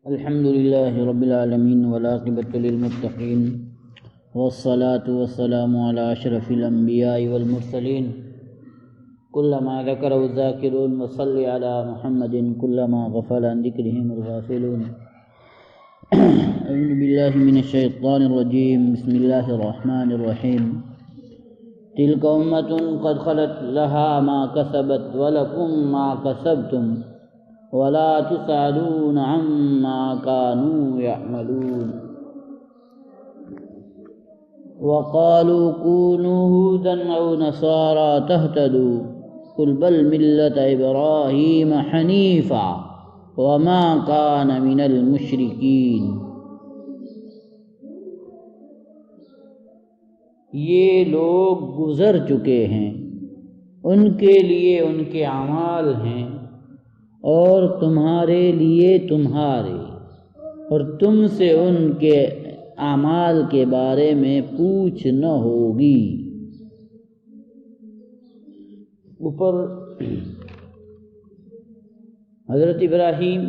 الحمد لله رب العالمين والعاقبة للمتقين والصلاة والسلام على أشرف الأنبياء والمرسلين كلما ذكره الذاكرون وصل على محمد كلما غفل عن ذكرهم الغافلون. أعوذ بالله من الشيطان الرجيم. بسم الله الرحمن الرحيم. تلك أمة قد خلت لها ما كسبت ولكم ما كسبتم ولا تسألون عما كانوا يعملون. وقالوا كونوا هودا أو نصارى تهتدوا قل بل ملة إبراهيم حنيفا وما كان من المشركين. یہ لوگ گزر چکے ہیں، ان کے لیے ان کے اعمال ہیں اور تمہارے لیے تمہارے، اور تم سے ان کے اعمال کے بارے میں پوچھ نہ ہوگی. اوپر حضرت ابراہیم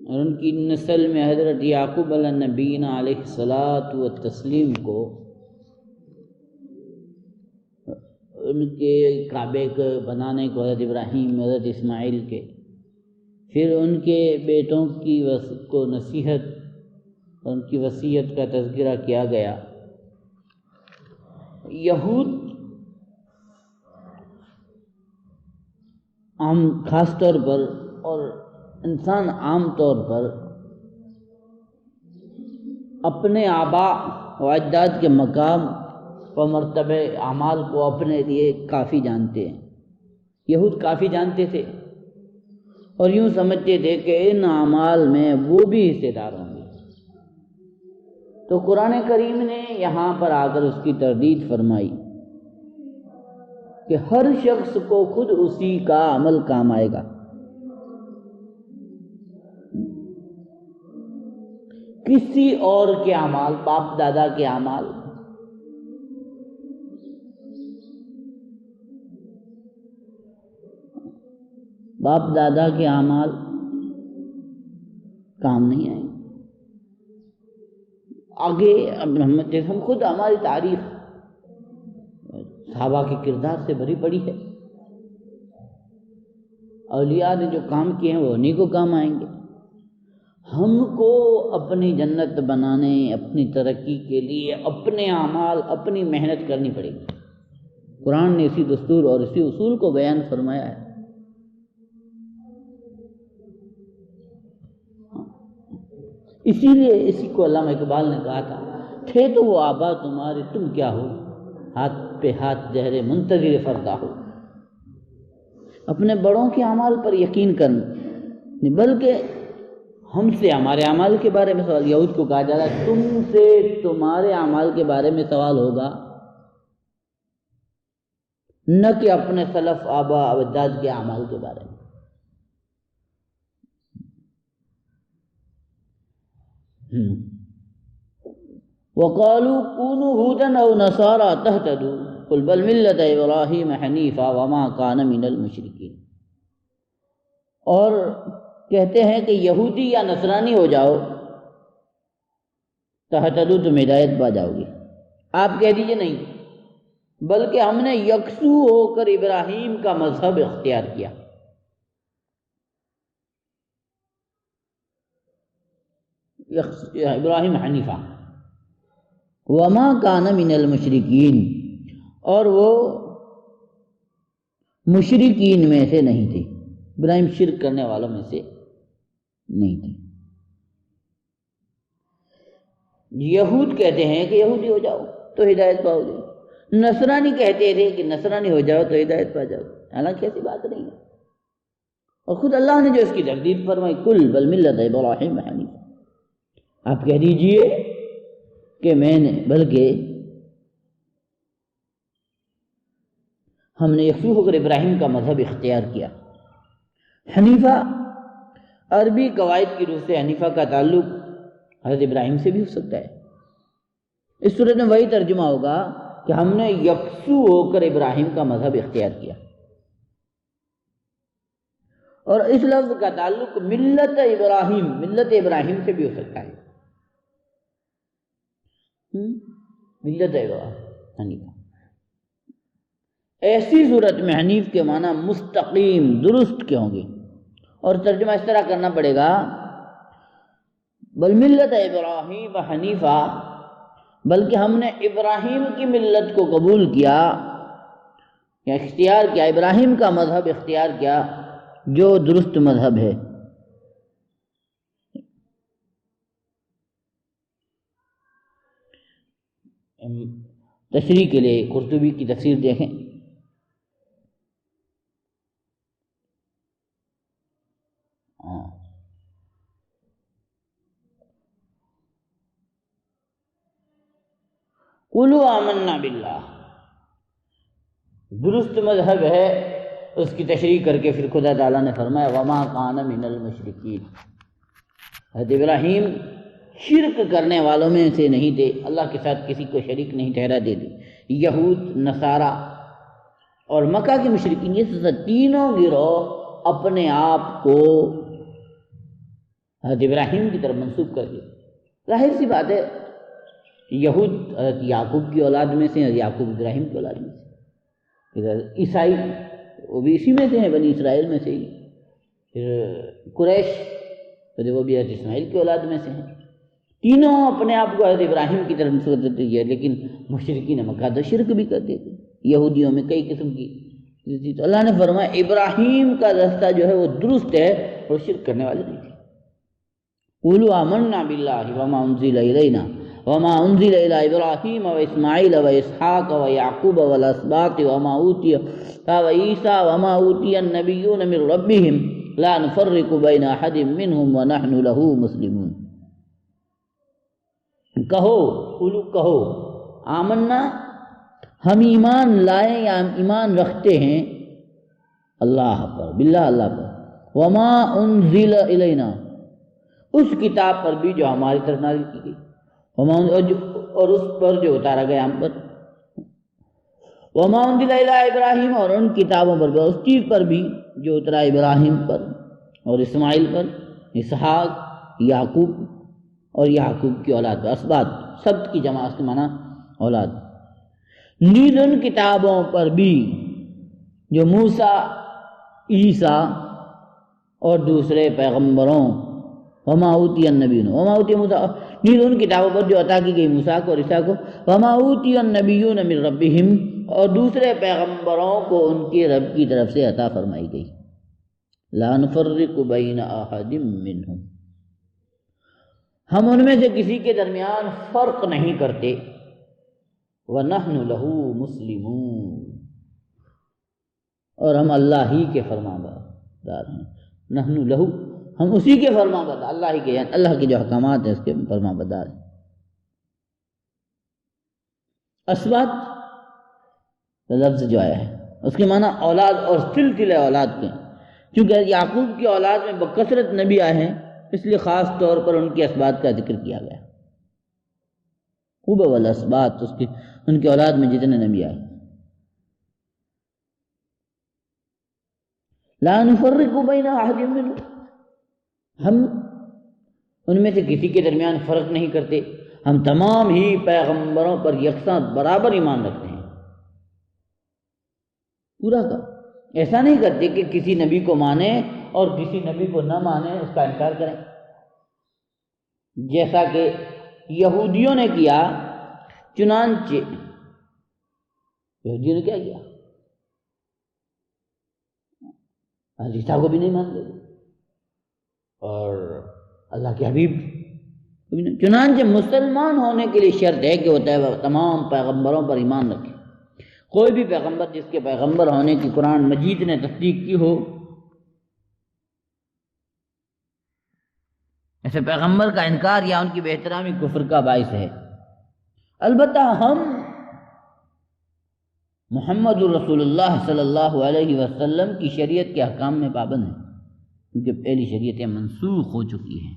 اور ان کی نسل میں حضرت یعقوب علیہ نبینا علیہ الصلاۃ والتسلیم کو ان کے کعبے کو بنانے کو حضرت ابراہیم حضرت اسماعیل کے، پھر ان کے بیٹوں کی کو نصیحت اور ان کی وصیت کا تذکرہ کیا گیا. یہود عام خاص طور پر اور انسان عام طور پر اپنے آباء و اجداد کے مقام و مرتبہ اعمال کو اپنے لیے کافی جانتے ہیں. یہود کافی جانتے تھے اور یوں سمجھتے تھے کہ ان اعمال میں وہ بھی حصے دار ہوں گے. تو قرآن کریم نے یہاں پر آ کر اس کی تردید فرمائی کہ ہر شخص کو خود اسی کا عمل کام آئے گا. کسی اور کے اعمال، باپ دادا کے اعمال کام نہیں آئیں. آگے اب ہم خود ہماری تاریخ صحابہ کے کردار سے بھری پڑی ہے. اولیاء نے جو کام کیے ہیں وہ انہیں کو کام آئیں گے. ہم کو اپنی جنت بنانے، اپنی ترقی کے لیے اپنے اعمال، اپنی محنت کرنی پڑے گی. قرآن نے اسی دستور اور اسی اصول کو بیان فرمایا ہے. اسی لیے اسی کو علامہ اقبال نے کہا تھا، تھے تو وہ آبا تمہارے تم کیا ہو، ہاتھ پہ ہاتھ زہر منتظر فردا ہو. اپنے بڑوں کے اعمال پر یقین کرنا، بلکہ ہم سے ہمارے اعمال کے بارے میں سوال. یہود کو کہا جا رہا ہے تم سے تمہارے اعمال کے بارے میں سوال ہوگا، نہ کہ اپنے سلف آبا اجداد کے اعمال کے بارے میں. وَقَالُوا كُونُوا هُودًا أَوْ نَصَارَىٰ تَهْتَدُوا قُلْ بَلْ مِلَّةَ إِبْرَاهِيمَ حَنِيفًا وَمَا كَانَ مِنَ الْمُشْرِكِينَ. اور کہتے ہیں کہ یہودی یا نصرانی ہو جاؤ تہتدو تم ہدایت پا جاؤ گے. آپ کہہ دیجئے نہیں، بلکہ ہم نے یکسو ہو کر ابراہیم کا مذہب اختیار کیا. ابراہیم حنیفہ وما کان من المشرکین، اور وہ مشرکین میں سے نہیں تھے. ابراہیم شرک کرنے والوں میں سے نہیں تھے. یہود کہتے ہیں کہ یہودی ہو جاؤ تو ہدایت پاؤ گے، نصرانی کہتے تھے کہ نصرانی ہو جاؤ تو ہدایت پا جاؤ. حالانکہ ایسی بات نہیں ہے. اور خود اللہ نے جو اس کی تردید فرمائی، کل بل ملت ابراہیم حنیفا، آپ کہہ دیجئے کہ میں نے، بلکہ ہم نے یکسو ہو کر ابراہیم کا مذہب اختیار کیا. حنیفہ عربی قواعد کی روح سے حنیفہ کا تعلق حضرت ابراہیم سے بھی ہو سکتا ہے. اس صورت میں وہی ترجمہ ہوگا کہ ہم نے یکسو ہو کر ابراہیم کا مذہب اختیار کیا. اور اس لفظ کا تعلق ملت ابراہیم سے بھی ہو سکتا ہے. ملت ابراہیم ایسی صورت میں حنیف کے معنی مستقیم درست کے ہوں گے، اور ترجمہ اس طرح کرنا پڑے گا بل ملت ابراہیم حنیفہ، بلکہ ہم نے ابراہیم کی ملت کو قبول کیا یا اختیار کیا، ابراہیم کا مذہب اختیار کیا جو درست مذہب ہے. تشریح کے لیے قرطبی کی تفسیر دیکھیں. قولوا آمنا باللہ، درست مذہب ہے. اس کی تشریح کر کے پھر خدا تعالیٰ نے فرمایا وما کان من المشرکین. حضرت ابراہیم شرک کرنے والوں میں سے نہیں تھے، اللہ کے ساتھ کسی کو شریک نہیں ٹھہرا دیتے. یہود، نصارہ اور مکہ کے مشرکین، یہ تینوں گروہ اپنے آپ کو حضرت ابراہیم کی طرف منسوب کر دیے. ظاہر سی بات ہے، یہود حضرت یعقوب کی اولاد میں سے، یعقوب ابراہیم کی اولاد میں سے. عیسائی وہ بھی اسی میں سے ہیں، بنی اسرائیل میں سے ہی. پھر قریش وہ بھی حضرت اسماعیل کی اولاد میں سے ہیں. تینوں اپنے آپ کو حضرت ابراہیم کی طرف منسوب کرتے ہیں، لیکن مشرکین مکہ تو شرک بھی کرتے تھے. یہودیوں میں کئی قسم کی. تو اللہ نے فرمایا ابراہیم کا راستہ جو ہے وہ درست ہے، اور شرک کرنے والے نہیں تھے. قولوا آمنا باللہ وما انزل الینا وما انزل الی ابراہیم واسماعیل واسحاق ویعقوب والاسباط وما اوتی وعیسیٰ وما اوتی النبیون من ربہم لا نفرق بین احد منہم ونحن له مسلمون. کہو آمنا، ہم ایمان لائے یا ہم ایمان رکھتے ہیں اللہ پر، باللہ اللہ پر، وما انزل الینا، اس کتاب پر بھی جو ہماری طرف نازل کی گئی، اور اس پر جو اتارا گیا ہم پر، وما انزل الی ابراہیم، اور ان کتابوں پر بھی، اس چیز پر بھی جو اترا ابراہیم پر اور اسماعیل پر، اسحاق، یعقوب اور یعقوب کی اولاد پر. اسباط سبت کی جمع کے معنی اولاد. نیز ان کتابوں پر بھی جو موسیٰ، عیسیٰ اور دوسرے پیغمبروں، وما اوتی النبیون، وما اوتی موسیٰ، نیز ان کتابوں پر جو عطا کی گئی موسیٰ کو اور عیسیٰ کو، وما اوتی النبیون من ربہم، اور دوسرے پیغمبروں کو ان کے رب کی طرف سے عطا فرمائی گئی. لا نفرق بین احد منہم، ہم ان میں سے کسی کے درمیان فرق نہیں کرتے. وَنَحْنُ لَهُ مُسْلِمُونَ، اور ہم اللہ ہی کے فرما بردار ہیں. نحن لہو، ہم اسی کے فرما بردار، اللہ ہی کے، یعنی اللہ کے جو احکامات ہیں اس کے فرما بردار ہیں. اسباط لفظ جو آیا ہے اس کے معنی اولاد اور سلسلہ اولاد کے، چونکہ یعقوب کی اولاد میں بکثرت نبی آئے ہیں، اس لیے خاص طور پر ان کے اسباط کا ذکر کیا گیا. خوب والاسباط، ان کی اولاد میں جتنے نبی آئے. لا نفرق بین احد منہم، ہم ان میں سے کسی کے درمیان فرق نہیں کرتے، ہم تمام ہی پیغمبروں پر یکساں برابر ایمان رکھتے ہیں. پورا کا ایسا نہیں کرتے کہ کسی نبی کو مانیں اور کسی نبی کو نہ مانیں، اس کا انکار کریں، جیسا کہ یہودیوں نے کیا. چنانچہ یہودیوں نے کیا کیا؟ عیسیٰ کو بھی نہیں مانتے اور اللہ کے حبیب. چنانچہ مسلمان ہونے کے لیے شرط ہے کہ وہ تمام پیغمبروں پر ایمان رکھے. کوئی بھی پیغمبر جس کے پیغمبر ہونے کی قرآن مجید نے تصدیق کی ہو، ایسے پیغمبر کا انکار یا ان کی بے احترامی کفر کا باعث ہے. البتہ ہم محمد الرسول اللہ صلی اللہ علیہ وسلم کی شریعت کے احکام میں پابند ہیں، کیونکہ پہلی شریعتیں منسوخ ہو چکی ہیں.